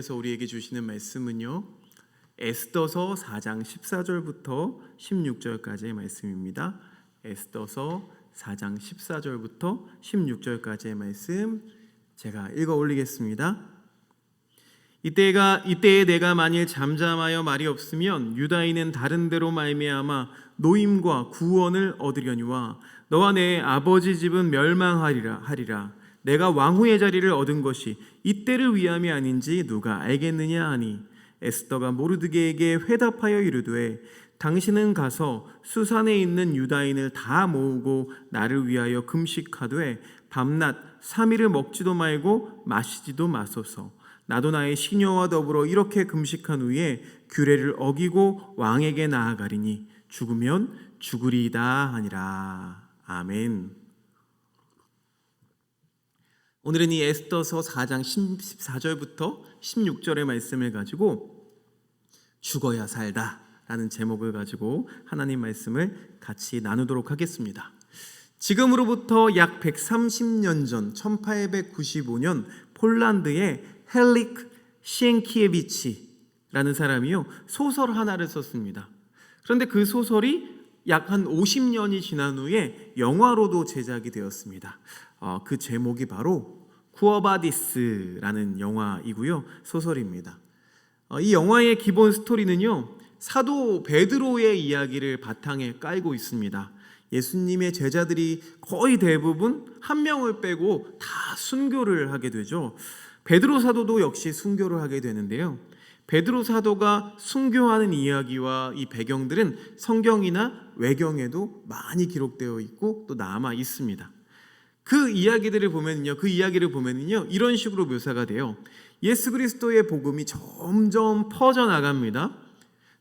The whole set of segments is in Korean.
그래서 우리에게 주시는 말씀은요, 에스더서 4장 14절부터 16절까지의 말씀입니다. 에스더서 4장 14절부터 16절까지의 말씀 제가 읽어 올리겠습니다. 이때에 내가 만일 잠잠하여 말이 없으면 유다인은 다른 데로 말미암아 노임과 구원을 얻으려니와 너와 내 아버지 집은 멸망하리라. 내가 왕후의 자리를 얻은 것이 이때를 위함이 아닌지 누가 알겠느냐 하니 에스더가 모르드게에게 회답하여 이르되 당신은 가서 수산에 있는 유다인을 다 모으고 나를 위하여 금식하되 밤낮 3일을 먹지도 말고 마시지도 마소서. 나도 나의 시녀와 더불어 이렇게 금식한 후에 규례를 어기고 왕에게 나아가리니 죽으면 죽으리이다 하니라. 아멘. 오늘은 이 에스더서 4장 14절부터 16절의 말씀을 가지고 죽어야 살다 라는 제목을 가지고 하나님 말씀을 같이 나누도록 하겠습니다. 지금으로부터 약 130년 전 1895년 폴란드의 헬릭 시엔키에비치라는 사람이요 소설 하나를 썼습니다. 그런데 그 소설이 약 한 50년이 지난 후에 영화로도 제작이 되었습니다. 그 제목이 바로 쿠어바디스라는 영화이고요, 소설입니다. 이 영화의 기본 스토리는요, 사도 베드로의 이야기를 바탕에 깔고 있습니다. 예수님의 제자들이 거의 대부분 한 명을 빼고 다 순교를 하게 되죠. 베드로 사도도 역시 순교를 하게 되는데요, 베드로 사도가 순교하는 이야기와 이 배경들은 성경이나 외경에도 많이 기록되어 있고 또 남아 있습니다. 그 이야기를 보면은요 이런 식으로 묘사가 돼요. 예수 그리스도의 복음이 점점 퍼져 나갑니다.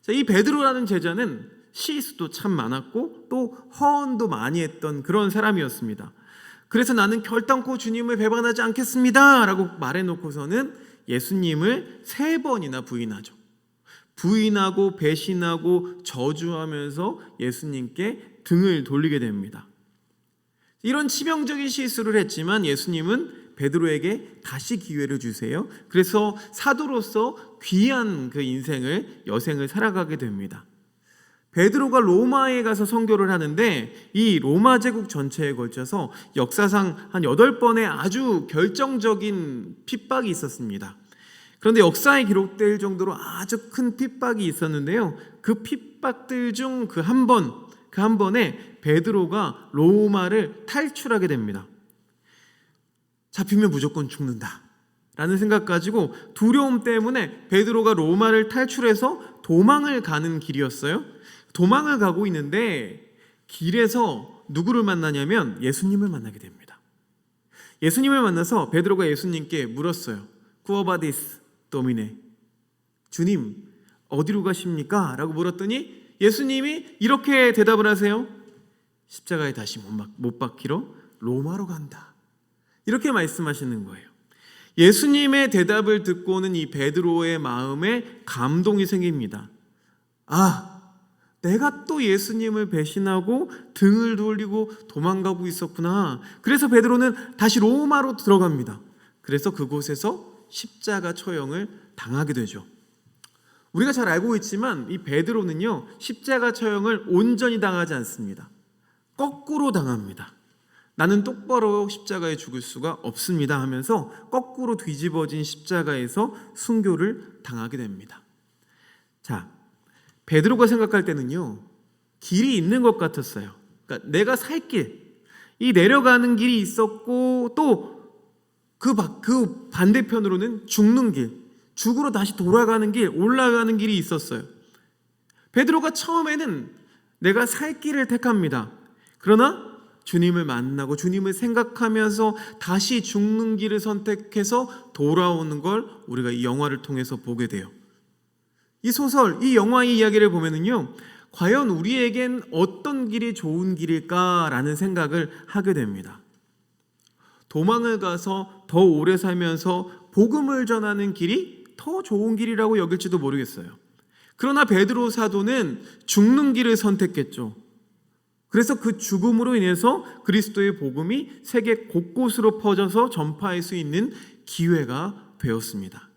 이 베드로라는 제자는 실수도 참 많았고 또 허언도 많이 했던 그런 사람이었습니다. 그래서 나는 결단코 주님을 배반하지 않겠습니다 라고 말해놓고서는 예수님을 3번이나 부인하죠. 부인하고 배신하고 저주하면서 예수님께 등을 돌리게 됩니다. 이런 치명적인 실수를 했지만 예수님은 베드로에게 다시 기회를 주세요. 그래서 사도로서 귀한 그 여생을 살아가게 됩니다. 베드로가 로마에 가서 선교를 하는데 이 로마 제국 전체에 걸쳐서 역사상 한 8번의 아주 결정적인 핍박이 있었습니다. 그런데 역사에 기록될 정도로 아주 큰 핍박이 있었는데요, 그 핍박들 중 그 한 번에 베드로가 로마를 탈출하게 됩니다. 잡히면 무조건 죽는다 라는 생각 가지고 두려움 때문에 베드로가 로마를 탈출해서 도망을 가는 길이었어요. 도망을 가고 있는데 길에서 누구를 만나냐면 예수님을 만나게 됩니다. 예수님을 만나서 베드로가 예수님께 물었어요. 쿠어바디스 도미네, 주님 어디로 가십니까? 라고 물었더니 예수님이 이렇게 대답을 하세요. 십자가에 다시 못 박히러 로마로 간다. 이렇게 말씀하시는 거예요. 예수님의 대답을 듣고는 이 베드로의 마음에 감동이 생깁니다. 내가 또 예수님을 배신하고 등을 돌리고 도망가고 있었구나. 그래서 베드로는 다시 로마로 들어갑니다. 그래서 그곳에서 십자가 처형을 당하게 되죠. 우리가 잘 알고 있지만 이 베드로는요, 십자가 처형을 온전히 당하지 않습니다. 거꾸로 당합니다. 나는 똑바로 십자가에 죽을 수가 없습니다 하면서 거꾸로 뒤집어진 십자가에서 순교를 당하게 됩니다. 자, 베드로가 생각할 때는요, 길이 있는 것 같았어요. 그러니까 내가 살 길, 이 내려가는 길이 있었고 또 그 반대편으로는 죽는 길, 죽으러 다시 돌아가는 길, 올라가는 길이 있었어요. 베드로가 처음에는 내가 살 길을 택합니다. 그러나 주님을 만나고 주님을 생각하면서 다시 죽는 길을 선택해서 돌아오는 걸 우리가 이 영화를 통해서 보게 돼요. 이 소설, 이 영화의 이야기를 보면은요, 과연 우리에겐 어떤 길이 좋은 길일까라는 생각을 하게 됩니다. 도망을 가서 더 오래 살면서 복음을 전하는 길이 더 좋은 길이라고 여길지도 모르겠어요. 그러나 베드로 사도는 죽는 길을 선택했죠. 그래서 그 죽음으로 인해서 그리스도의 복음이 세계 곳곳으로 퍼져서 전파할 수 있는 기회가 되었습니다.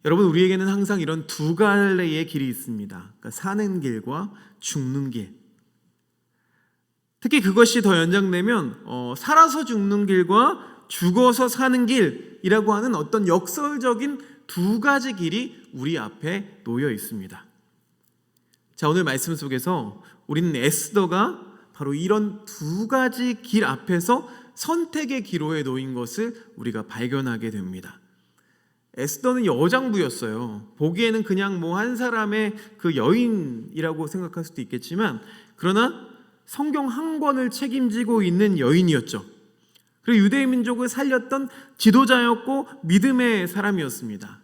여러분, 우리에게는 항상 이런 두 갈래의 길이 있습니다. 그러니까 사는 길과 죽는 길. 특히 그것이 더 연장되면 살아서 죽는 길과 죽어서 사는 길이라고 하는 어떤 역설적인 두 가지 길이 우리 앞에 놓여 있습니다. 자, 오늘 말씀 속에서 우리는 에스더가 바로 이런 두 가지 길 앞에서 선택의 기로에 놓인 것을 우리가 발견하게 됩니다. 에스더는 여장부였어요. 보기에는 그냥 한 사람의 그 여인이라고 생각할 수도 있겠지만, 그러나 성경 한 권을 책임지고 있는 여인이었죠. 그리고 유대인 민족을 살렸던 지도자였고 믿음의 사람이었습니다.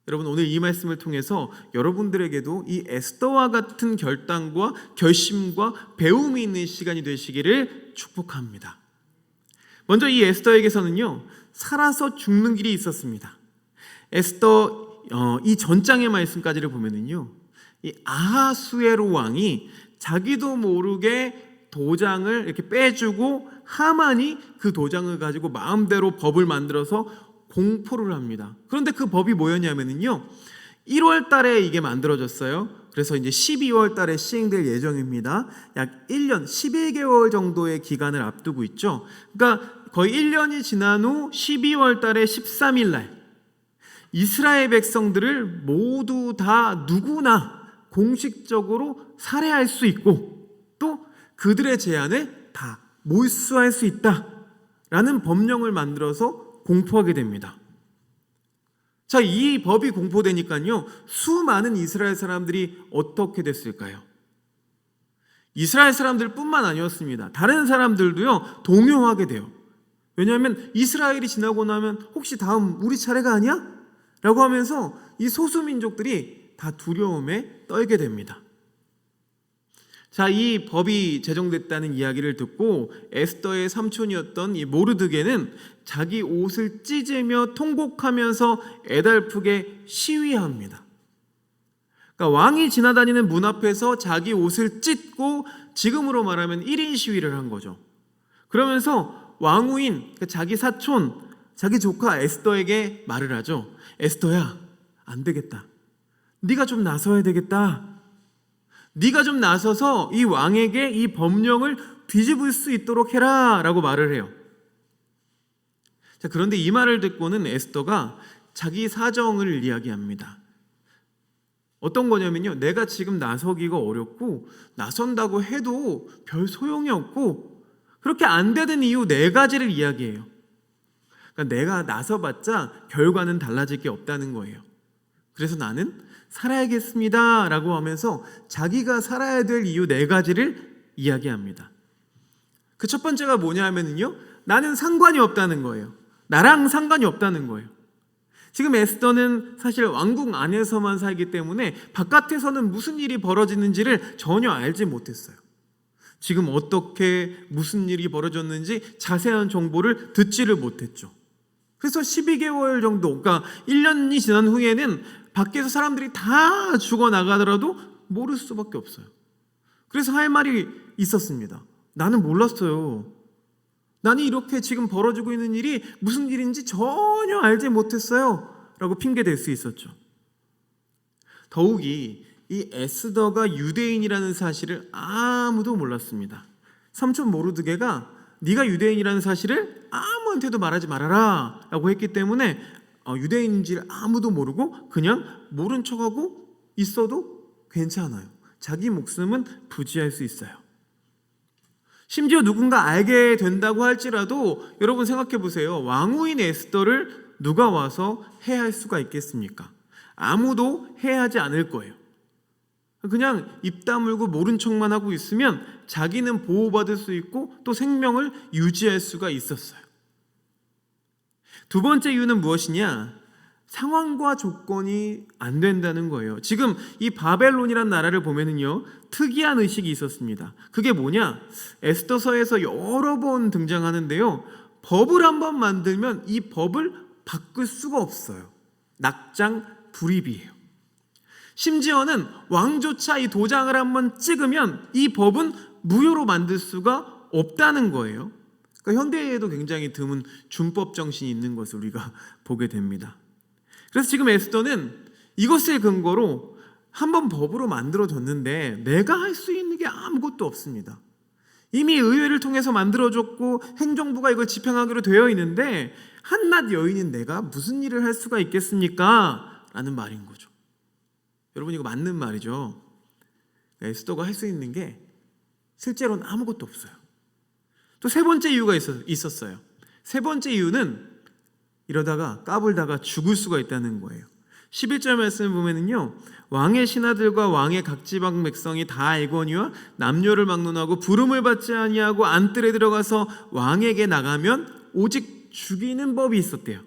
여러분, 오늘 이 말씀을 통해서 여러분들에게도 이 에스더와 같은 결단과 결심과 배움이 있는 시간이 되시기를 축복합니다. 먼저 이 에스더에게서는요, 살아서 죽는 길이 있었습니다. 에스더 이 전장의 말씀까지를 보면은요, 이 아하수에로 왕이 자기도 모르게 도장을 이렇게 빼주고 하만이 그 도장을 가지고 마음대로 법을 만들어서 공포를 합니다. 그런데 그 법이 뭐였냐면요, 1월 달에 이게 만들어졌어요. 그래서 이제 12월 달에 시행될 예정입니다. 약 1년 11개월 정도의 기간을 앞두고 있죠. 그러니까 거의 1년이 지난 후 12월 달에 13일 날 이스라엘 백성들을 모두 다 누구나 공식적으로 살해할 수 있고 또 그들의 제안에 다 몰수할 수 있다라는 법령을 만들어서 공포하게 됩니다. 자, 이 법이 공포되니까요, 수많은 이스라엘 사람들이 어떻게 됐을까요? 이스라엘 사람들뿐만 아니었습니다. 다른 사람들도요, 동요하게 돼요. 왜냐하면 이스라엘이 지나고 나면 혹시 다음 우리 차례가 아니야? 라고 하면서 이 소수민족들이 다 두려움에 떨게 됩니다. 자, 이 법이 제정됐다는 이야기를 듣고 에스더의 삼촌이었던 이 모르드게는 자기 옷을 찢으며 통곡하면서 애달프게 시위합니다. 그러니까 왕이 지나다니는 문 앞에서 자기 옷을 찢고 지금으로 말하면 1인 시위를 한 거죠. 그러면서 왕후인 자기 사촌, 자기 조카 에스더에게 말을 하죠. 에스더야, 안 되겠다. 네가 좀 나서야 되겠다. 네가 좀 나서서 이 왕에게 이 법령을 뒤집을 수 있도록 해라 라고 말을 해요. 자, 그런데 이 말을 듣고는 에스더가 자기 사정을 이야기합니다. 어떤 거냐면요, 내가 지금 나서기가 어렵고 나선다고 해도 별 소용이 없고 그렇게 안 되는 이유 4가지를 이야기해요. 그러니까 내가 나서봤자 결과는 달라질 게 없다는 거예요. 그래서 나는 살아야겠습니다 라고 하면서 자기가 살아야 될 이유 4가지를 이야기합니다. 그 첫 번째가 뭐냐 하면요, 나는 상관이 없다는 거예요. 나랑 상관이 없다는 거예요. 지금 에스더는 사실 왕궁 안에서만 살기 때문에 바깥에서는 무슨 일이 벌어지는지를 전혀 알지 못했어요. 지금 어떻게 무슨 일이 벌어졌는지 자세한 정보를 듣지를 못했죠. 그래서 12개월 정도, 그러니까 1년이 지난 후에는 밖에서 사람들이 다 죽어나가더라도 모를 수밖에 없어요. 그래서 할 말이 있었습니다. 나는 몰랐어요. 나는 이렇게 지금 벌어지고 있는 일이 무슨 일인지 전혀 알지 못했어요 라고 핑계댈 수 있었죠. 더욱이 이 에스더가 유대인이라는 사실을 아무도 몰랐습니다. 삼촌 모르드게가 네가 유대인이라는 사실을 아무한테도 말하지 말아라 라고 했기 때문에 유대인인지를 아무도 모르고 그냥 모른 척하고 있어도 괜찮아요. 자기 목숨은 부지할 수 있어요. 심지어 누군가 알게 된다고 할지라도 여러분 생각해 보세요. 왕후인 에스더를 누가 와서 해할 수가 있겠습니까? 아무도 해하지 않을 거예요. 그냥 입 다물고 모른 척만 하고 있으면 자기는 보호받을 수 있고 또 생명을 유지할 수가 있었어요. 두 번째 이유는 무엇이냐? 상황과 조건이 안 된다는 거예요. 지금 이 바벨론이라는 나라를 보면은요, 특이한 의식이 있었습니다. 그게 뭐냐? 에스더서에서 여러 번 등장하는데요, 법을 한번 만들면 이 법을 바꿀 수가 없어요. 낙장불입이에요. 심지어는 왕조차 이 도장을 한번 찍으면 이 법은 무효로 만들 수가 없다는 거예요. 그러니까 현대에도 굉장히 드문 준법 정신이 있는 것을 우리가 보게 됩니다. 그래서 지금 에스더는 이것을 근거로 한번 법으로 만들어졌는데 내가 할 수 있는 게 아무것도 없습니다. 이미 의회를 통해서 만들어졌고 행정부가 이걸 집행하기로 되어 있는데 한낱 여인인 내가 무슨 일을 할 수가 있겠습니까? 라는 말인 거죠. 여러분, 이거 맞는 말이죠. 에스더가 할 수 있는 게 실제로는 아무것도 없어요. 또 세 번째 이유가 있었어요. 세 번째 이유는 이러다가 까불다가 죽을 수가 있다는 거예요. 11절 말씀 보면은요, 왕의 신하들과 왕의 각 지방 백성이 다 알거니와 남녀를 막론하고 부름을 받지 아니하고 안뜰에 들어가서 왕에게 나가면 오직 죽이는 법이 있었대요.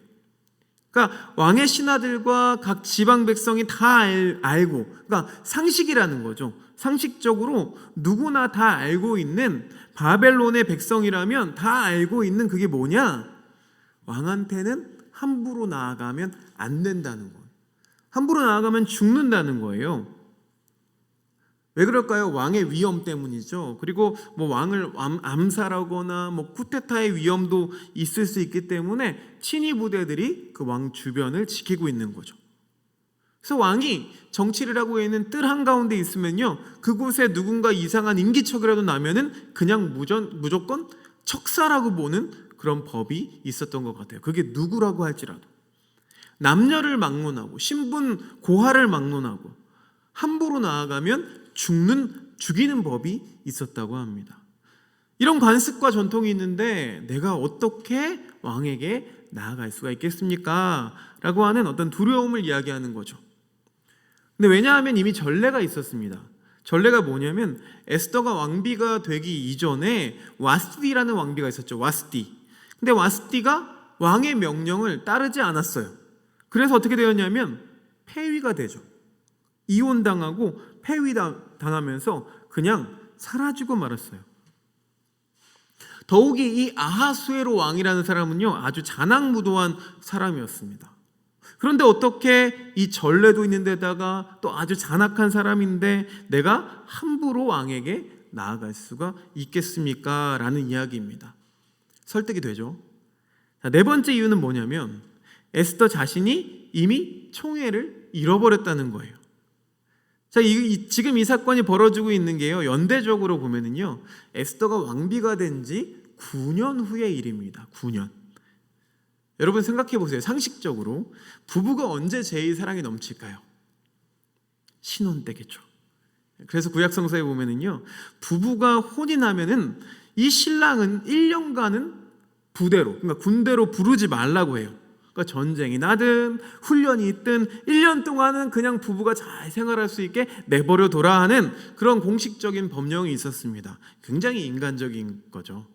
그러니까 왕의 신하들과 각 지방 백성이 다 알고, 그러니까 상식이라는 거죠. 상식적으로 누구나 다 알고 있는 바벨론의 백성이라면 다 알고 있는 그게 뭐냐? 왕한테는 함부로 나아가면 안 된다는 거예요. 함부로 나아가면 죽는다는 거예요. 왜 그럴까요? 왕의 위험 때문이죠. 그리고 뭐 왕을 암살하거나 뭐 쿠데타의 위험도 있을 수 있기 때문에 친위 부대들이 그 왕 주변을 지키고 있는 거죠. 그래서 왕이 정치를 하고 있는 뜰 한가운데 있으면요, 그곳에 누군가 이상한 인기척이라도 나면은 그냥 무조건 척사라고 보는 그런 법이 있었던 것 같아요. 그게 누구라고 할지라도. 남녀를 막론하고 신분 고하를 막론하고 함부로 나아가면 죽이는 법이 있었다고 합니다. 이런 관습과 전통이 있는데 내가 어떻게 왕에게 나아갈 수가 있겠습니까? 라고 하는 어떤 두려움을 이야기하는 거죠. 근데 왜냐하면 이미 전례가 있었습니다. 전례가 뭐냐면 에스더가 왕비가 되기 이전에 와스디라는 왕비가 있었죠. 와스디. 근데 와스디가 왕의 명령을 따르지 않았어요. 그래서 어떻게 되었냐면 폐위가 되죠. 이혼당하고 폐위당하면서 그냥 사라지고 말았어요. 더욱이 이 아하수에로 왕이라는 사람은요, 아주 잔악무도한 사람이었습니다. 그런데 어떻게 이 전례도 있는 데다가 또 아주 잔악한 사람인데 내가 함부로 왕에게 나아갈 수가 있겠습니까? 라는 이야기입니다. 설득이 되죠. 네 번째 이유는 뭐냐면 에스더 자신이 이미 총애를 잃어버렸다는 거예요. 자, 지금 이 사건이 벌어지고 있는 게요, 연대적으로 보면은요, 에스더가 왕비가 된 지 9년 후의 일입니다. 9년. 여러분 생각해 보세요. 상식적으로 부부가 언제 제일 사랑이 넘칠까요? 신혼 때겠죠. 그래서 구약성서에 보면은요, 부부가 혼이 나면은 이 신랑은 1년간은 부대로, 그러니까 군대로 부르지 말라고 해요. 그러니까 전쟁이 나든 훈련이 있든 1년 동안은 그냥 부부가 잘 생활할 수 있게 내버려 둬라 하는 그런 공식적인 법령이 있었습니다. 굉장히 인간적인 거죠.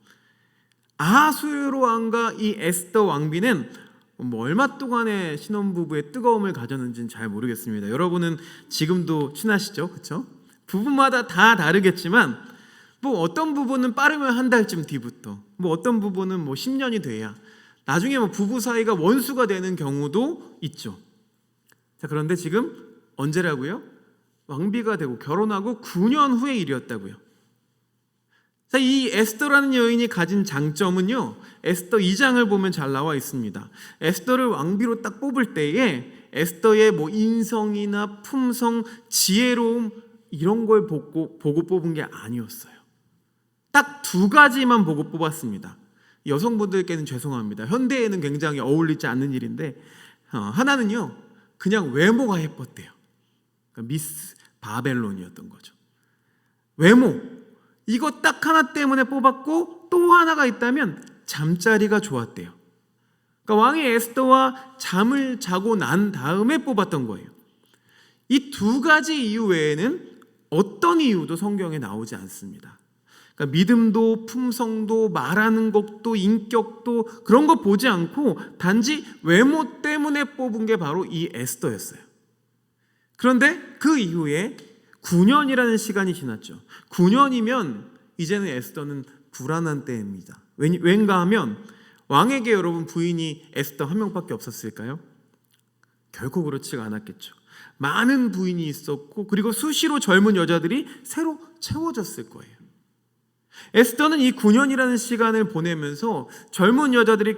아하수에로 왕과 이 에스더 왕비는 뭐 얼마 동안의 신혼부부의 뜨거움을 가졌는지는 잘 모르겠습니다. 여러분은 지금도 친하시죠? 그렇죠? 부부마다 다 다르겠지만 뭐 어떤 부부는 빠르면 한 달쯤 뒤부터, 뭐 어떤 부부는 뭐 10년이 돼야 나중에 뭐 부부 사이가 원수가 되는 경우도 있죠. 자, 그런데 지금 언제라고요? 왕비가 되고 결혼하고 9년 후의 일이었다고요. 자, 이 에스더라는 여인이 가진 장점은요, 에스더 2장을 보면 잘 나와 있습니다. 에스더를 왕비로 딱 뽑을 때에 에스더의 뭐 인성이나 품성, 지혜로움 이런 걸 보고 뽑은 게 아니었어요. 딱 두 가지만 보고 뽑았습니다. 여성분들께는 죄송합니다. 현대에는 굉장히 어울리지 않는 일인데, 하나는요, 그냥 외모가 예뻤대요. 그러니까 미스 바벨론이었던 거죠. 외모, 이거 딱 하나 때문에 뽑았고, 또 하나가 있다면 잠자리가 좋았대요. 그러니까 왕이 에스더와 잠을 자고 난 다음에 뽑았던 거예요. 이 두 가지 이유 외에는 어떤 이유도 성경에 나오지 않습니다. 그러니까 믿음도 품성도 말하는 것도 인격도 그런 거 보지 않고 단지 외모 때문에 뽑은 게 바로 이 에스더였어요. 그런데 그 이후에 9년이라는 시간이 지났죠. 9년이면 이제는 에스더는 불안한 때입니다. 왠가 하면 왕에게 여러분 부인이 에스더 한 명밖에 없었을까요? 결코 그렇지가 않았겠죠. 많은 부인이 있었고 그리고 수시로 젊은 여자들이 새로 채워졌을 거예요. 에스더는 이 9년이라는 시간을 보내면서 젊은 여자들이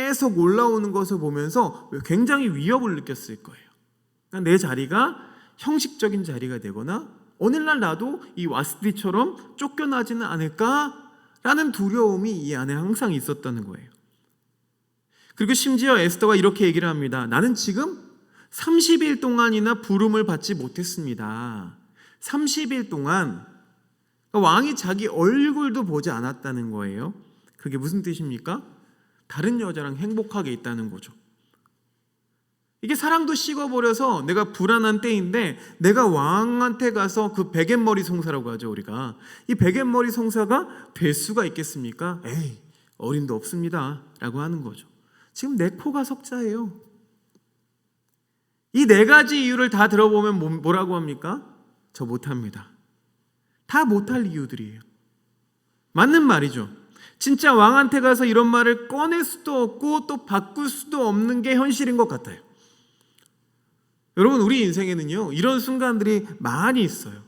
계속 올라오는 것을 보면서 굉장히 위협을 느꼈을 거예요. 그러니까 내 자리가 형식적인 자리가 되거나 오늘날 나도 이 와스디처럼 쫓겨나지는 않을까라는 두려움이 이 안에 항상 있었다는 거예요. 그리고 심지어 에스더가 이렇게 얘기를 합니다. 나는 지금 30일 동안이나 부름을 받지 못했습니다. 30일 동안 왕이 자기 얼굴도 보지 않았다는 거예요. 그게 무슨 뜻입니까? 다른 여자랑 행복하게 있다는 거죠. 이게 사랑도 식어버려서 내가 불안한 때인데 내가 왕한테 가서 그 베갯머리 송사라고 하죠, 우리가. 이 베갯머리 송사가 될 수가 있겠습니까? 에이, 어림도 없습니다 라고 하는 거죠. 지금 내 코가 석자예요. 이 네 가지 이유를 다 들어보면 뭐라고 합니까? 저 못합니다. 다 못할 이유들이에요. 맞는 말이죠. 진짜 왕한테 가서 이런 말을 꺼낼 수도 없고 또 바꿀 수도 없는 게 현실인 것 같아요. 여러분, 우리 인생에는요 이런 순간들이 많이 있어요.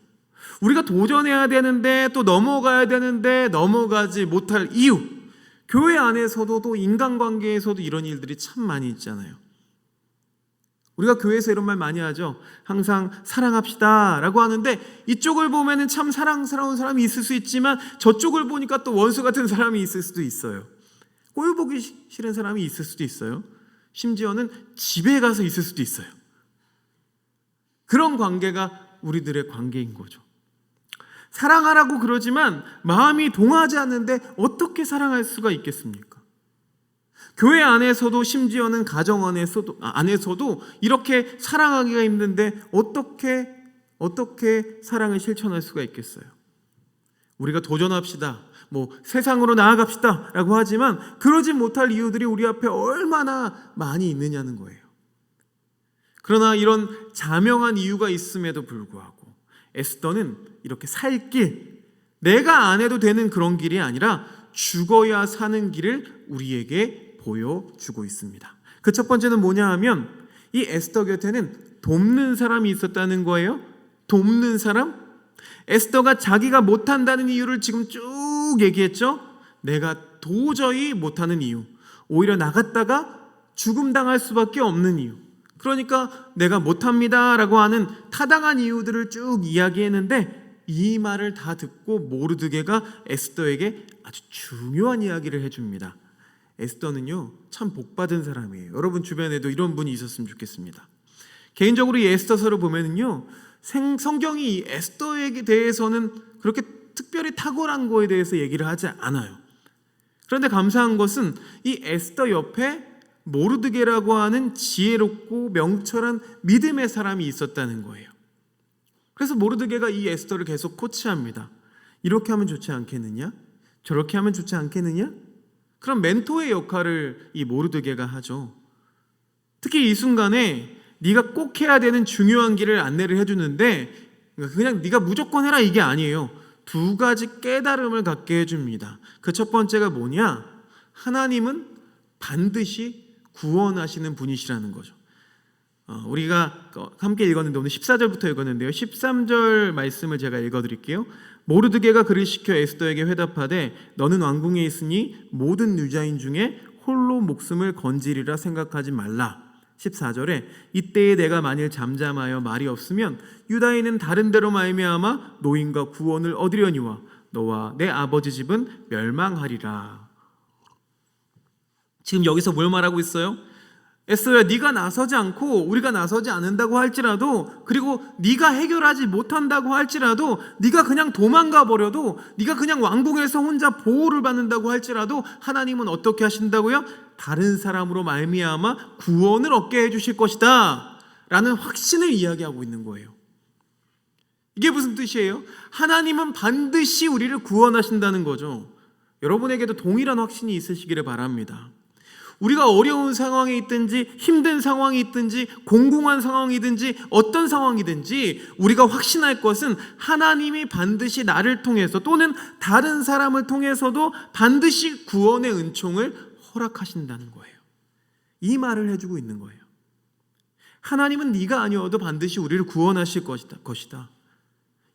우리가 도전해야 되는데 또 넘어가야 되는데 넘어가지 못할 이유, 교회 안에서도 또 인간관계에서도 이런 일들이 참 많이 있잖아요. 우리가 교회에서 이런 말 많이 하죠. 항상 사랑합시다 라고 하는데 이쪽을 보면은 참 사랑스러운 사람이 있을 수 있지만 저쪽을 보니까 또 원수 같은 사람이 있을 수도 있어요. 꼴 보기 싫은 사람이 있을 수도 있어요. 심지어는 집에 가서 있을 수도 있어요. 그런 관계가 우리들의 관계인 거죠. 사랑하라고 그러지만 마음이 동하지 않는데 어떻게 사랑할 수가 있겠습니까? 교회 안에서도 심지어는 가정 안에서도 이렇게 사랑하기가 힘든데 어떻게 사랑을 실천할 수가 있겠어요? 우리가 도전합시다, 세상으로 나아갑시다 라고 하지만 그러지 못할 이유들이 우리 앞에 얼마나 많이 있느냐는 거예요. 그러나 이런 자명한 이유가 있음에도 불구하고 에스더는 이렇게 살 길, 내가 안 해도 되는 그런 길이 아니라 죽어야 사는 길을 우리에게 보여주고 있습니다. 그 첫 번째는 뭐냐 하면 이 에스더 곁에는 돕는 사람이 있었다는 거예요. 돕는 사람? 에스더가 자기가 못한다는 이유를 지금 쭉 얘기했죠. 내가 도저히 못하는 이유, 오히려 나갔다가 죽음당할 수밖에 없는 이유, 그러니까 내가 못합니다 라고 하는 타당한 이유들을 쭉 이야기했는데 이 말을 다 듣고 모르드게가 에스더에게 아주 중요한 이야기를 해줍니다. 에스더는요 참 복받은 사람이에요. 여러분 주변에도 이런 분이 있었으면 좋겠습니다. 개인적으로 이 에스더서를 보면은요 성경이 이 에스더에 대해서는 그렇게 특별히 탁월한 거에 대해서 얘기를 하지 않아요. 그런데 감사한 것은 이 에스더 옆에 모르드게라고 하는 지혜롭고 명철한 믿음의 사람이 있었다는 거예요. 그래서 모르드게가 이 에스더를 계속 코치합니다. 이렇게 하면 좋지 않겠느냐? 저렇게 하면 좋지 않겠느냐? 그럼 멘토의 역할을 이 모르드게가 하죠. 특히 이 순간에 네가 꼭 해야 되는 중요한 길을 안내를 해주는데 그냥 네가 무조건 해라 이게 아니에요. 두 가지 깨달음을 갖게 해줍니다. 그 첫 번째가 뭐냐? 하나님은 반드시 구원하시는 분이시라는 거죠. 우리가 함께 읽었는데 오늘 14절부터 읽었는데요. 13절 말씀을 제가 읽어드릴게요. 모르드게가 그를 시켜 에스더에게 회답하되 너는 왕궁에 있으니 모든 유자인 중에 홀로 목숨을 건지리라 생각하지 말라. 14절에 이때에 내가 만일 잠잠하여 말이 없으면 유다인은 다른 데로 말미암아 노임과 구원을 얻으려니와 너와 내 아버지 집은 멸망하리라. 지금 여기서 뭘 말하고 있어요? 에스더야, 네가 나서지 않고 우리가 나서지 않는다고 할지라도, 그리고 네가 해결하지 못한다고 할지라도, 네가 그냥 도망가 버려도, 네가 그냥 왕궁에서 혼자 보호를 받는다고 할지라도 하나님은 어떻게 하신다고요? 다른 사람으로 말미암아 구원을 얻게 해주실 것이다 라는 확신을 이야기하고 있는 거예요. 이게 무슨 뜻이에요? 하나님은 반드시 우리를 구원하신다는 거죠. 여러분에게도 동일한 확신이 있으시기를 바랍니다. 우리가 어려운 상황에 있든지 힘든 상황이 있든지 공공한 상황이든지 어떤 상황이든지 우리가 확신할 것은 하나님이 반드시 나를 통해서 또는 다른 사람을 통해서도 반드시 구원의 은총을 허락하신다는 거예요. 이 말을 해주고 있는 거예요. 하나님은 네가 아니어도 반드시 우리를 구원하실 것이다.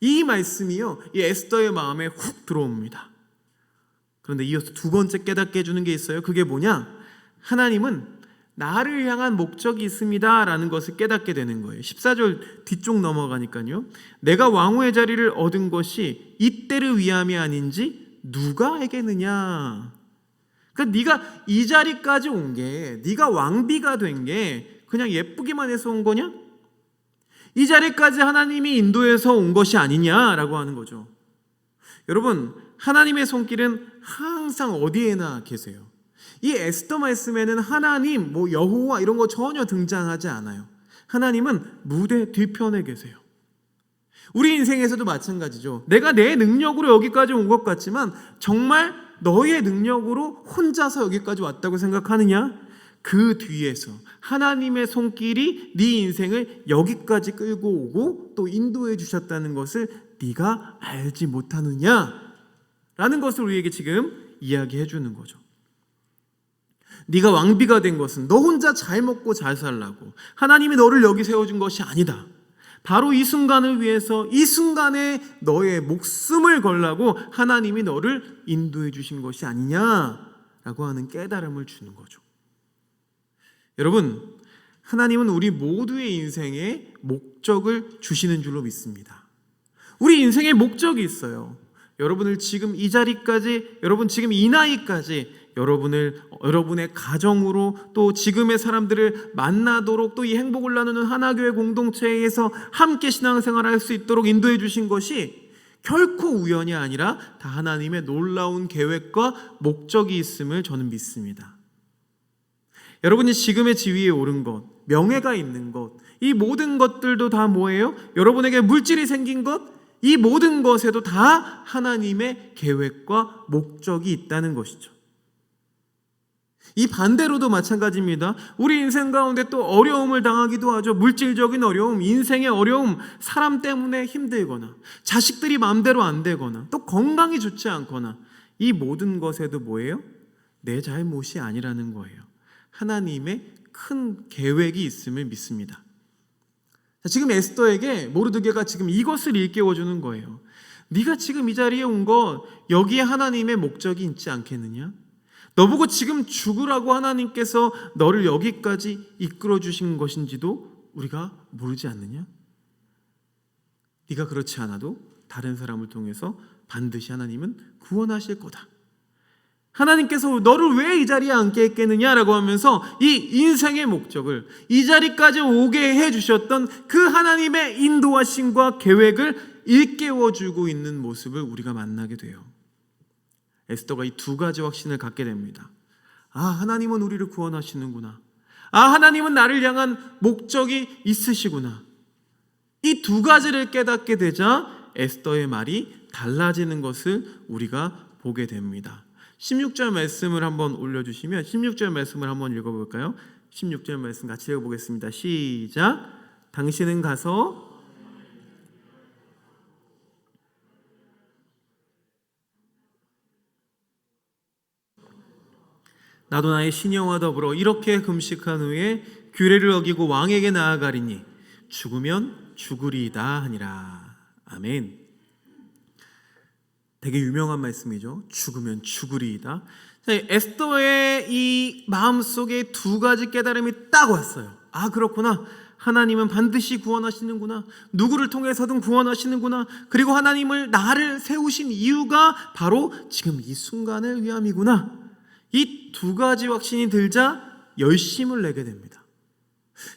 이 말씀이요, 이 에스더의 마음에 훅 들어옵니다. 그런데 이어서 두 번째 깨닫게 해주는 게 있어요. 그게 뭐냐? 하나님은 나를 향한 목적이 있습니다 라는 것을 깨닫게 되는 거예요. 14절 뒤쪽 넘어가니까요. 내가 왕후의 자리를 얻은 것이 이때를 위함이 아닌지 누가 알겠느냐. 그러니까 네가 이 자리까지 온 게, 네가 왕비가 된 게 그냥 예쁘기만 해서 온 거냐? 이 자리까지 하나님이 인도해서 온 것이 아니냐라고 하는 거죠. 여러분, 하나님의 손길은 항상 어디에나 계세요. 이 에스더 말씀에는 하나님, 여호와 이런 거 전혀 등장하지 않아요. 하나님은 무대 뒤편에 계세요. 우리 인생에서도 마찬가지죠. 내가 내 능력으로 여기까지 온 것 같지만 정말 너의 능력으로 혼자서 여기까지 왔다고 생각하느냐? 그 뒤에서 하나님의 손길이 네 인생을 여기까지 끌고 오고 또 인도해 주셨다는 것을 네가 알지 못하느냐? 라는 것을 우리에게 지금 이야기해 주는 거죠. 네가 왕비가 된 것은 너 혼자 잘 먹고 잘 살라고 하나님이 너를 여기 세워준 것이 아니다. 바로 이 순간을 위해서 이 순간에 너의 목숨을 걸라고 하나님이 너를 인도해 주신 것이 아니냐라고 하는 깨달음을 주는 거죠. 여러분, 하나님은 우리 모두의 인생에 목적을 주시는 줄로 믿습니다. 우리 인생에 목적이 있어요. 여러분을 지금 이 자리까지, 여러분 지금 이 나이까지 여러분의 가정으로 또 지금의 사람들을 만나도록 또 이 행복을 나누는 하나교회 공동체에서 함께 신앙생활을 할 수 있도록 인도해 주신 것이 결코 우연이 아니라 다 하나님의 놀라운 계획과 목적이 있음을 저는 믿습니다. 여러분이 지금의 지위에 오른 것, 명예가 있는 것, 이 모든 것들도 다 뭐예요? 여러분에게 물질이 생긴 것, 이 모든 것에도 다 하나님의 계획과 목적이 있다는 것이죠. 이 반대로도 마찬가지입니다. 우리 인생 가운데 또 어려움을 당하기도 하죠. 물질적인 어려움, 인생의 어려움, 사람 때문에 힘들거나 자식들이 마음대로 안 되거나 또 건강이 좋지 않거나 이 모든 것에도 뭐예요? 내 잘못이 아니라는 거예요. 하나님의 큰 계획이 있음을 믿습니다. 지금 에스더에게 모르드게가 지금 이것을 일깨워주는 거예요. 네가 지금 이 자리에 온 것 여기에 하나님의 목적이 있지 않겠느냐? 너보고 지금 죽으라고 하나님께서 너를 여기까지 이끌어 주신 것인지도 우리가 모르지 않느냐? 네가 그렇지 않아도 다른 사람을 통해서 반드시 하나님은 구원하실 거다. 하나님께서 너를 왜 이 자리에 앉게 했겠느냐라고 하면서 이 인생의 목적을 이 자리까지 오게 해주셨던 그 하나님의 인도하심과 계획을 일깨워주고 있는 모습을 우리가 만나게 돼요. 에스더가 이 두 가지 확신을 갖게 됩니다. 아, 하나님은 우리를 구원하시는구나. 아, 하나님은 나를 향한 목적이 있으시구나. 이 두 가지를 깨닫게 되자 에스더의 말이 달라지는 것을 우리가 보게 됩니다. 16절 말씀을 한번 올려주시면 16절 말씀을 한번 읽어볼까요? 16절 말씀 같이 읽어보겠습니다. 시작. 당신은 가서 나도 나의 신령과 더불어 이렇게 금식한 후에 규례를 어기고 왕에게 나아가리니 죽으면 죽으리이다 하니라. 아멘. 되게 유명한 말씀이죠. 죽으면 죽으리이다. 에스더의 이 마음속에 두 가지 깨달음이 딱 왔어요. 아, 그렇구나. 하나님은 반드시 구원하시는구나. 누구를 통해서든 구원하시는구나. 그리고 하나님을 나를 세우신 이유가 바로 지금 이 순간을 위함이구나. 이 두 가지 확신이 들자 열심을 내게 됩니다.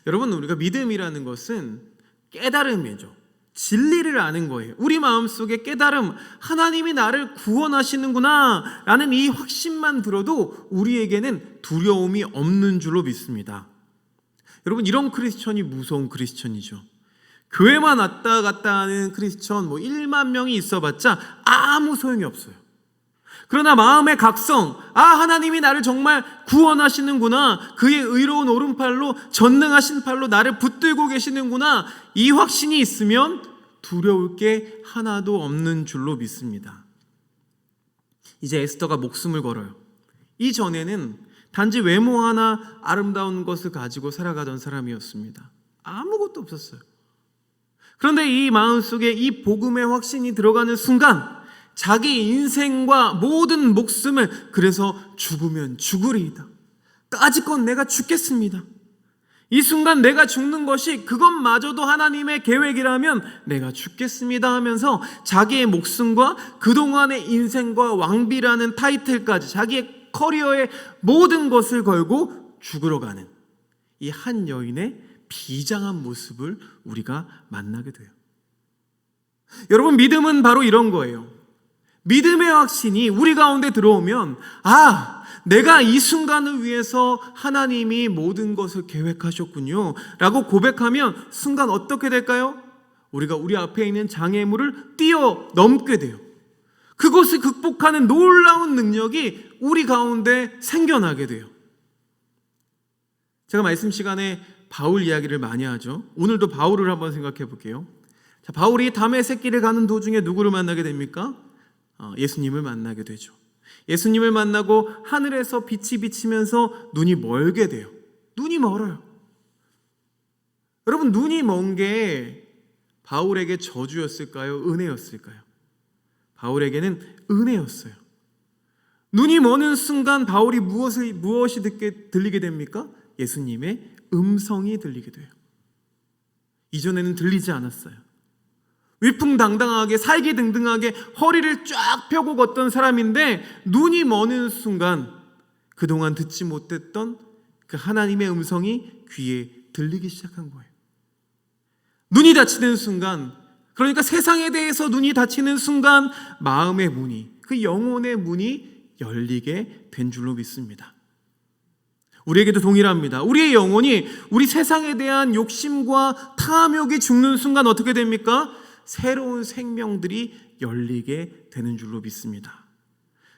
여러분, 우리가 믿음이라는 것은 깨달음이죠. 진리를 아는 거예요. 우리 마음속에 깨달음, 하나님이 나를 구원하시는구나 라는 이 확신만 들어도 우리에게는 두려움이 없는 줄로 믿습니다. 여러분, 이런 크리스천이 무서운 크리스천이죠. 교회만 왔다 갔다 하는 크리스천 1만 명이 있어봤자 아무 소용이 없어요. 그러나 마음의 각성, 아, 하나님이 나를 정말 구원하시는구나, 그의 의로운 오른팔로 전능하신 팔로 나를 붙들고 계시는구나, 이 확신이 있으면 두려울 게 하나도 없는 줄로 믿습니다. 이제 에스더가 목숨을 걸어요. 이전에는 단지 외모 하나 아름다운 것을 가지고 살아가던 사람이었습니다. 아무것도 없었어요. 그런데 이 마음속에 이 복음의 확신이 들어가는 순간 자기 인생과 모든 목숨을, 그래서 죽으면 죽으리이다, 까짓건 내가 죽겠습니다. 이 순간 내가 죽는 것이 그것마저도 하나님의 계획이라면 내가 죽겠습니다 하면서 자기의 목숨과 그동안의 인생과 왕비라는 타이틀까지 자기의 커리어의 모든 것을 걸고 죽으러 가는 이 한 여인의 비장한 모습을 우리가 만나게 돼요. 여러분, 믿음은 바로 이런 거예요. 믿음의 확신이 우리 가운데 들어오면 내가 이 순간을 위해서 하나님이 모든 것을 계획하셨군요 라고 고백하면 순간 어떻게 될까요? 우리가 우리 앞에 있는 장애물을 뛰어넘게 돼요. 그것을 극복하는 놀라운 능력이 우리 가운데 생겨나게 돼요. 제가 말씀 시간에 바울 이야기를 많이 하죠. 오늘도 바울을 한번 생각해 볼게요. 자, 바울이 다메섹 길을 가는 도중에 누구를 만나게 됩니까? 예수님을 만나게 되죠. 예수님을 만나고 하늘에서 빛이 비치면서 눈이 멀게 돼요. 눈이 멀어요. 여러분, 눈이 먼 게 바울에게 저주였을까요? 은혜였을까요? 바울에게는 은혜였어요. 눈이 머는 순간 바울이 무엇이 들리게 됩니까? 예수님의 음성이 들리게 돼요. 이전에는 들리지 않았어요. 위풍당당하게 살기등등하게 허리를 쫙 펴고 걷던 사람인데 눈이 머는 순간 그동안 듣지 못했던 그 하나님의 음성이 귀에 들리기 시작한 거예요. 눈이 닫히는 순간, 그러니까 세상에 대해서 눈이 닫히는 순간 마음의 문이, 그 영혼의 문이 열리게 된 줄로 믿습니다. 우리에게도 동일합니다. 우리의 영혼이 우리 세상에 대한 욕심과 탐욕이 죽는 순간 어떻게 됩니까? 새로운 생명들이 열리게 되는 줄로 믿습니다.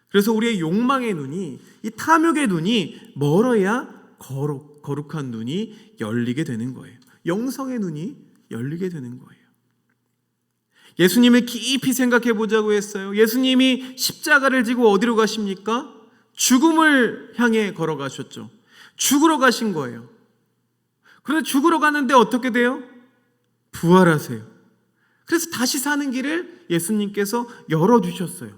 그래서 우리의 욕망의 눈이, 이 탐욕의 눈이 멀어야 거룩한 눈이 열리게 되는 거예요. 영성의 눈이 열리게 되는 거예요. 예수님을 깊이 생각해 보자고 했어요. 예수님이 십자가를 지고 어디로 가십니까? 죽음을 향해 걸어가셨죠. 죽으러 가신 거예요. 그런데 죽으러 가는데 어떻게 돼요? 부활하세요. 그래서 다시 사는 길을 예수님께서 열어주셨어요.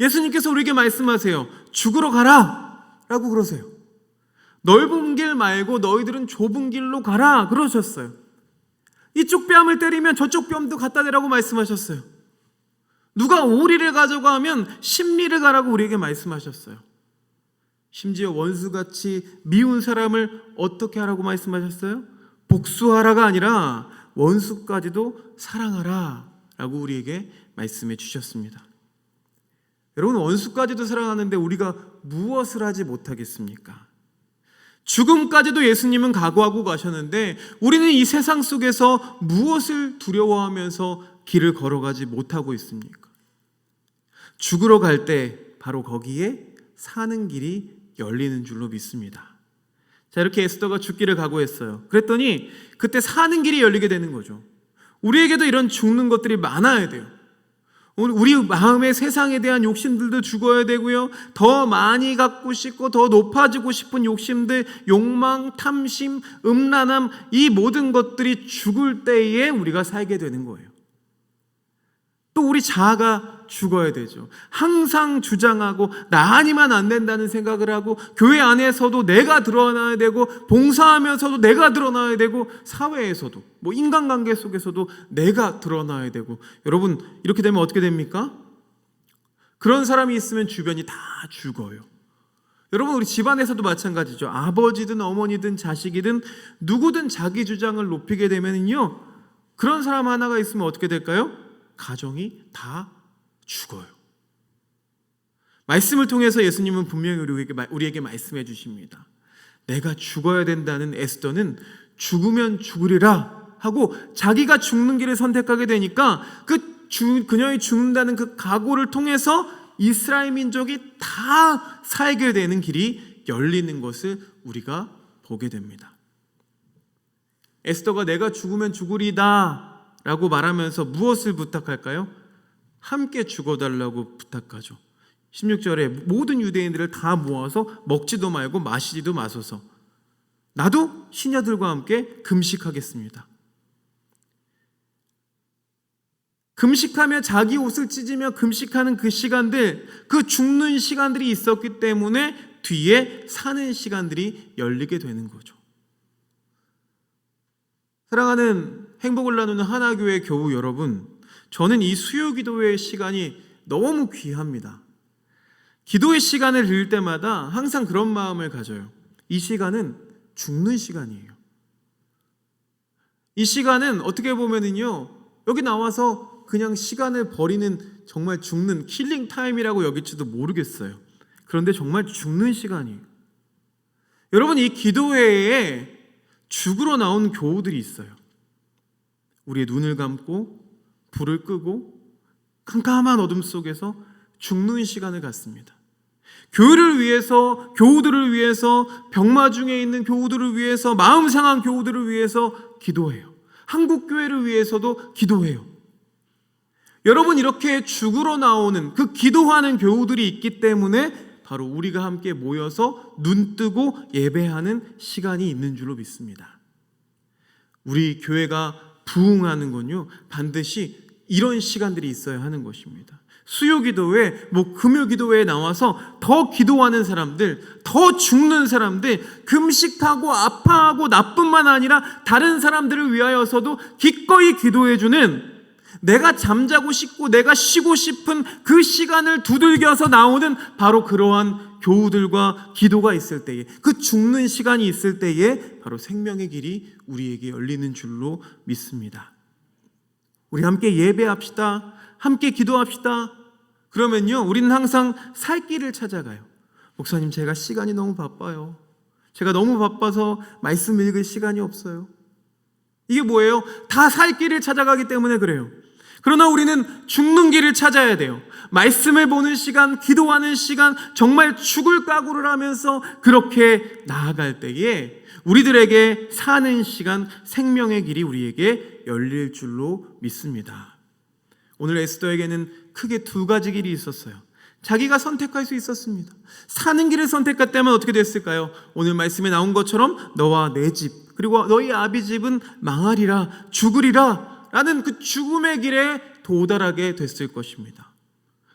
예수님께서 우리에게 말씀하세요. 죽으러 가라 라고 그러세요. 넓은 길 말고 너희들은 좁은 길로 가라 그러셨어요. 이쪽 뺨을 때리면 저쪽 뺨도 갖다 대라고 말씀하셨어요. 누가 오리를 가져가 하면 십리를 가라고 우리에게 말씀하셨어요. 심지어 원수같이 미운 사람을 어떻게 하라고 말씀하셨어요? 복수하라가 아니라 원수까지도 사랑하라 라고 우리에게 말씀해 주셨습니다. 여러분, 원수까지도 사랑하는데 우리가 무엇을 하지 못하겠습니까? 죽음까지도 예수님은 각오하고 가셨는데 우리는 이 세상 속에서 무엇을 두려워하면서 길을 걸어가지 못하고 있습니까? 죽으러 갈 때 바로 거기에 사는 길이 열리는 줄로 믿습니다. 자, 이렇게 에스더가 죽기를 각오했어요. 그랬더니 그때 사는 길이 열리게 되는 거죠. 우리에게도 이런 죽는 것들이 많아야 돼요. 우리 마음의 세상에 대한 욕심들도 죽어야 되고요. 더 많이 갖고 싶고 더 높아지고 싶은 욕심들, 욕망, 탐심, 음란함, 이 모든 것들이 죽을 때에 우리가 살게 되는 거예요. 또 우리 자아가 죽어야 되죠. 항상 주장하고 나 아니면 안 된다는 생각을 하고 교회 안에서도 내가 드러나야 되고 봉사하면서도 내가 드러나야 되고 사회에서도 인간관계 속에서도 내가 드러나야 되고 여러분 이렇게 되면 어떻게 됩니까? 그런 사람이 있으면 주변이 다 죽어요. 여러분 우리 집안에서도 마찬가지죠. 아버지든 어머니든 자식이든 누구든 자기 주장을 높이게 되면요 그런 사람 하나가 있으면 어떻게 될까요? 가정이 다 죽어요. 말씀을 통해서 예수님은 분명히 우리에게 말씀해 주십니다. 내가 죽어야 된다는 에스더는 죽으면 죽으리라 하고 자기가 죽는 길을 선택하게 되니까 그녀의 죽는다는 그 각오를 통해서 이스라엘 민족이 다 살게 되는 길이 열리는 것을 우리가 보게 됩니다. 에스더가 내가 죽으면 죽으리다 라고 말하면서 무엇을 부탁할까요? 함께 죽어달라고 부탁하죠. 16절에 모든 유대인들을 다 모아서 먹지도 말고 마시지도 마소서. 나도 시녀들과 함께 금식하겠습니다. 금식하며 자기 옷을 찢으며 금식하는 그 시간들, 그 죽는 시간들이 있었기 때문에 뒤에 사는 시간들이 열리게 되는 거죠. 사랑하는 행복을 나누는 하나교회 교우 여러분, 저는 이 수요기도의 시간이 너무 귀합니다. 기도의 시간을 드릴 때마다 항상 그런 마음을 가져요. 이 시간은 죽는 시간이에요. 이 시간은 어떻게 보면은요, 여기 나와서 그냥 시간을 버리는 정말 죽는 킬링 타임이라고 여길지도 모르겠어요. 그런데 정말 죽는 시간이에요. 여러분, 이 기도회에 죽으러 나온 교우들이 있어요. 우리의 눈을 감고 불을 끄고 캄캄한 어둠 속에서 죽는 시간을 갖습니다. 교회를 위해서, 교우들을 위해서, 병마 중에 있는 교우들을 위해서, 마음 상한 교우들을 위해서 기도해요. 한국교회를 위해서도 기도해요. 여러분, 이렇게 죽으러 나오는 그 기도하는 교우들이 있기 때문에 바로 우리가 함께 모여서 눈 뜨고 예배하는 시간이 있는 줄로 믿습니다. 우리 교회가 부흥하는 건요, 반드시 이런 시간들이 있어야 하는 것입니다. 수요기도회, 금요기도회에 나와서 더 기도하는 사람들, 더 죽는 사람들, 금식하고 아파하고 나뿐만 아니라 다른 사람들을 위하여서도 기꺼이 기도해주는, 내가 잠자고 싶고 내가 쉬고 싶은 그 시간을 두들겨서 나오는 바로 그러한 교우들과 기도가 있을 때에, 그 죽는 시간이 있을 때에 바로 생명의 길이 우리에게 열리는 줄로 믿습니다. 우리 함께 예배합시다. 함께 기도합시다. 그러면요, 우리는 항상 살 길을 찾아가요. 목사님, 제가 시간이 너무 바빠요. 제가 너무 바빠서 말씀 읽을 시간이 없어요. 이게 뭐예요? 다 살 길을 찾아가기 때문에 그래요. 그러나 우리는 죽는 길을 찾아야 돼요. 말씀을 보는 시간, 기도하는 시간, 정말 죽을 각오를 하면서 그렇게 나아갈 때에 우리들에게 사는 시간, 생명의 길이 우리에게 열릴 줄로 믿습니다. 오늘 에스더에게는 크게 두 가지 길이 있었어요. 자기가 선택할 수 있었습니다. 사는 길을 선택했다면 어떻게 됐을까요? 오늘 말씀에 나온 것처럼 너와 내 집, 그리고 너희 아비 집은 망하리라, 죽으리라 라는 그 죽음의 길에 도달하게 됐을 것입니다.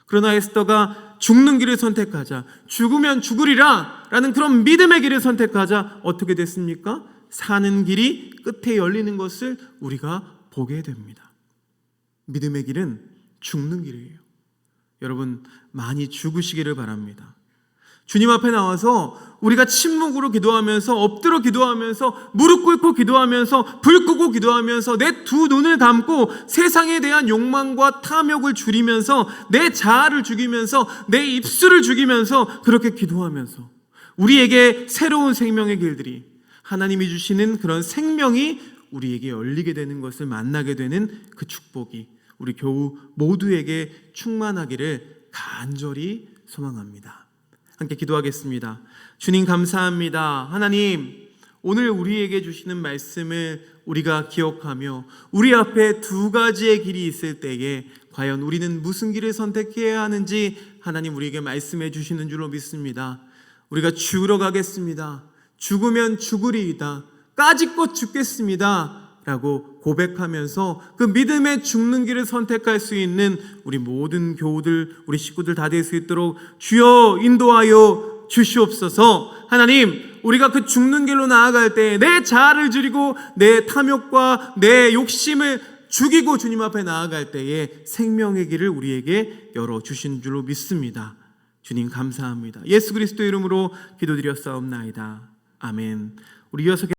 그러나 에스더가 죽는 길을 선택하자, 죽으면 죽으리라 라는 그런 믿음의 길을 선택하자 어떻게 됐습니까? 사는 길이 끝에 열리는 것을 우리가 보게 됩니다. 믿음의 길은 죽는 길이에요. 여러분, 많이 죽으시기를 바랍니다. 주님 앞에 나와서 우리가 침묵으로 기도하면서, 엎드려 기도하면서, 무릎 꿇고 기도하면서, 불 끄고 기도하면서, 내 두 눈을 감고 세상에 대한 욕망과 탐욕을 줄이면서, 내 자아를 죽이면서, 내 입술을 죽이면서 그렇게 기도하면서 우리에게 새로운 생명의 길들이, 하나님이 주시는 그런 생명이 우리에게 열리게 되는 것을 만나게 되는 그 축복이 우리 교우 모두에게 충만하기를 간절히 소망합니다. 함께 기도하겠습니다. 주님, 감사합니다. 하나님, 오늘 우리에게 주시는 말씀을 우리가 기억하며 우리 앞에 두 가지의 길이 있을 때에 과연 우리는 무슨 길을 선택해야 하는지 하나님 우리에게 말씀해 주시는 줄로 믿습니다. 우리가 죽으러 가겠습니다. 죽으면 죽으리이다. 까짓것 죽겠습니다 라고 고백하면서 그 믿음의 죽는 길을 선택할 수 있는 우리 모든 교우들, 우리 식구들 다 될 수 있도록 주여 인도하여 주시옵소서. 하나님, 우리가 그 죽는 길로 나아갈 때 내 자아를 줄이고 내 탐욕과 내 욕심을 죽이고 주님 앞에 나아갈 때에 생명의 길을 우리에게 열어주신 줄로 믿습니다. 주님, 감사합니다. 예수 그리스도 이름으로 기도드렸사옵나이다. 아멘. 우리 이어서